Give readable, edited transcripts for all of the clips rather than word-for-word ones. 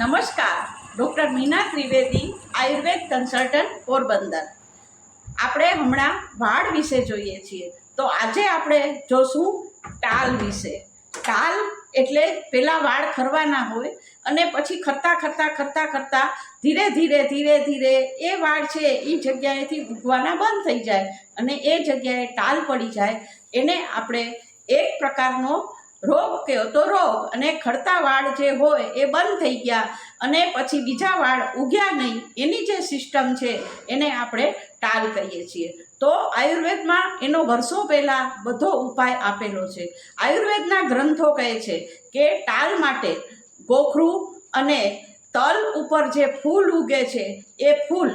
નમસ્કાર, doctor Meena Trivedi, Ayurveda consultant, Porbandar. આપણે હમણાં વાળ વિશે જોઈએ છીએ, તો આજે આપણે જોશું ટાલ વિશે। ટાલ એટલે પહેલાં વાળ ખરવાના હોય અને પછી ખરતા ધીરે ધીરે એ વાળ છે એ જગ્યાએથી ઉગવાના બંધ થઈ જાય અને એ જગ્યાએ ટાલ પડી જાય। એને આપણે એક પ્રકારનો રોગ કહો તો રોગ, અને ખરતા વાળ જે હોય એ બંધ થઈ ગયા અને પછી બીજા વાળ ઉગ્યા નહીં, એની જે સિસ્ટમ છે એને આપણે ટાલ કહીએ છીએ। તો આયુર્વેદમાં એનો વર્ષો પહેલાં બધો ઉપાય આપેલો છે। આયુર્વેદના ગ્રંથો કહે છે કે ટાલ માટે ગોખરું અને તલ ઉપર જે ફૂલ ઉગે છે એ ફૂલ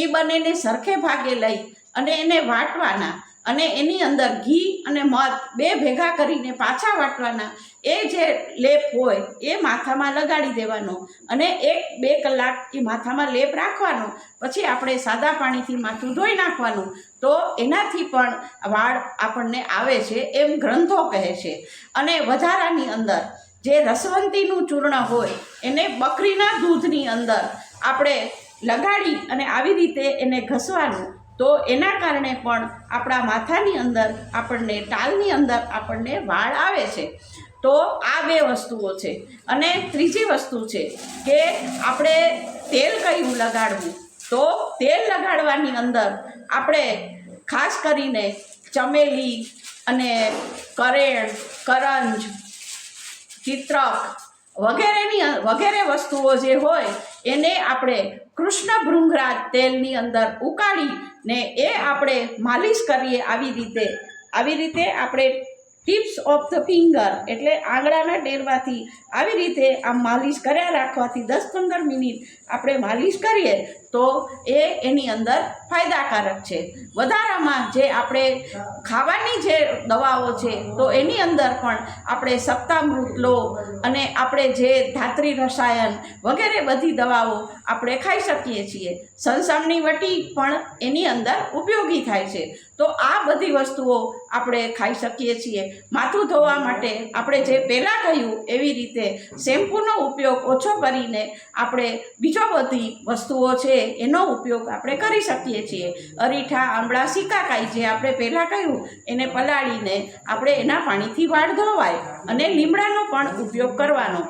એ બંનેને સરખે ભાગે લઈ અને એને વાટવાના અને એની અંદર ઘી અને મધ બે ભેગા કરીને પાછા વાટવાના। એ જે લેપ હોય એ માથામાં લગાડી દેવાનો અને 1-2 કલાક એ માથામાં લેપ રાખવાનો, પછી આપણે સાદા પાણીથી માથું ધોઈ નાખવાનું। તો એનાથી પણ વાળ આપણને આવે છે એમ ગ્રંથો કહે છે। અને વધારાની અંદર જે રસવંતીનું ચૂર્ણ હોય એને બકરીના દૂધની અંદર આપણે લગાડી અને આવી રીતે એને ઘસવાનું, તો એના કારણે પણ આપણા માથાની અંદર આપણને ટાલની અંદર આપણને વાળ આવે છે। તો આ 2 વસ્તુઓ છે। અને ત્રીજી વસ્તુ છે કે આપણે તેલ કયું લગાડવું, તો તેલ લગાડવાની અંદર આપણે ખાસ કરીને ચમેલી અને કરેણ, કરંજ, ચિત્રક વગેરે વસ્તુઓ જે હોય એને આપણે કૃષ્ણ ભૃંગરાજ તેલની અંદર ઉકાળીને એ આપણે માલિશ કરીએ। આવી રીતે આપણે ટિપ્સ ઓફ ધ ફિંગર એટલે આંગળાના ટેરવાથી આવી રીતે આમ માલિશ કર્યા રાખવાથી 10-15 મિનિટ આપણે માલિશ કરીએ તો એની અંદર ફાયદાકારક છે। વધારામાં જે આપણે ખાવાની જે દવાઓ છે તો એની અંદર પણ આપણે સપ્તામૃત લો અને આપણે જે ધાત્રી રસાયણ વગેરે બધી દવાઓ આપણે ખાઈ શકીએ છીએ। સંસામની વટી પણ એની અંદર ઉપયોગી થાય છે। તો આ બધી વસ્તુઓ આપણે ખાઈ શકીએ છીએ। માથું ધોવા માટે આપણે જે પહેલાં કહ્યું એવી રીતે શેમ્પૂનો ઉપયોગ ઓછો કરીને આપણે બીજો બધી વસ્તુઓ છે એનો ઉપયોગ આપણે કરી શકીએ છીએ। અરીઠા, આંબળા, સિકાકાઈ જે આપણે પહેલાં કહ્યું એને પલાળીને આપણે એના પાણીથી વાળ ધોવાય અને લીમડાનો પણ ઉપયોગ કરવાનો।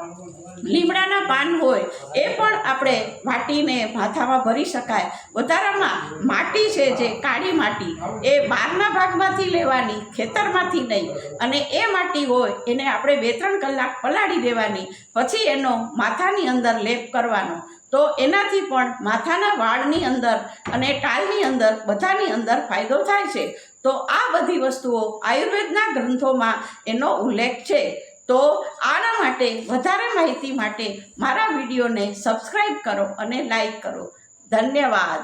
લીમડાના પાન હોય એ પણ આપણે વાટીને માથામાં ભરી શકાય। વધારામાં માટી છે જે કાળી માટી એ બહારના ભાગમાંથી લેવાની, ખેતરમાંથી નહીં, અને એ માટી હોય એને આપણે 2-3 કલાક પલાળી દેવાની, પછી એનો માથાની અંદર લેપ કરવાનો। તો એનાથી પણ માથાના વાળની અંદર અને ટાલની અંદર બધાની અંદર ફાયદો થાય છે। તો આ બધી વસ્તુઓ આયુર્વેદના ગ્રંથોમાં એનો ઉલ્લેખ છે। તો આના માટે વધારે માહિતી માટે મારા વિડીયોને સબસ્ક્રાઈબ કરો અને લાઈક કરો। ધન્યવાદ।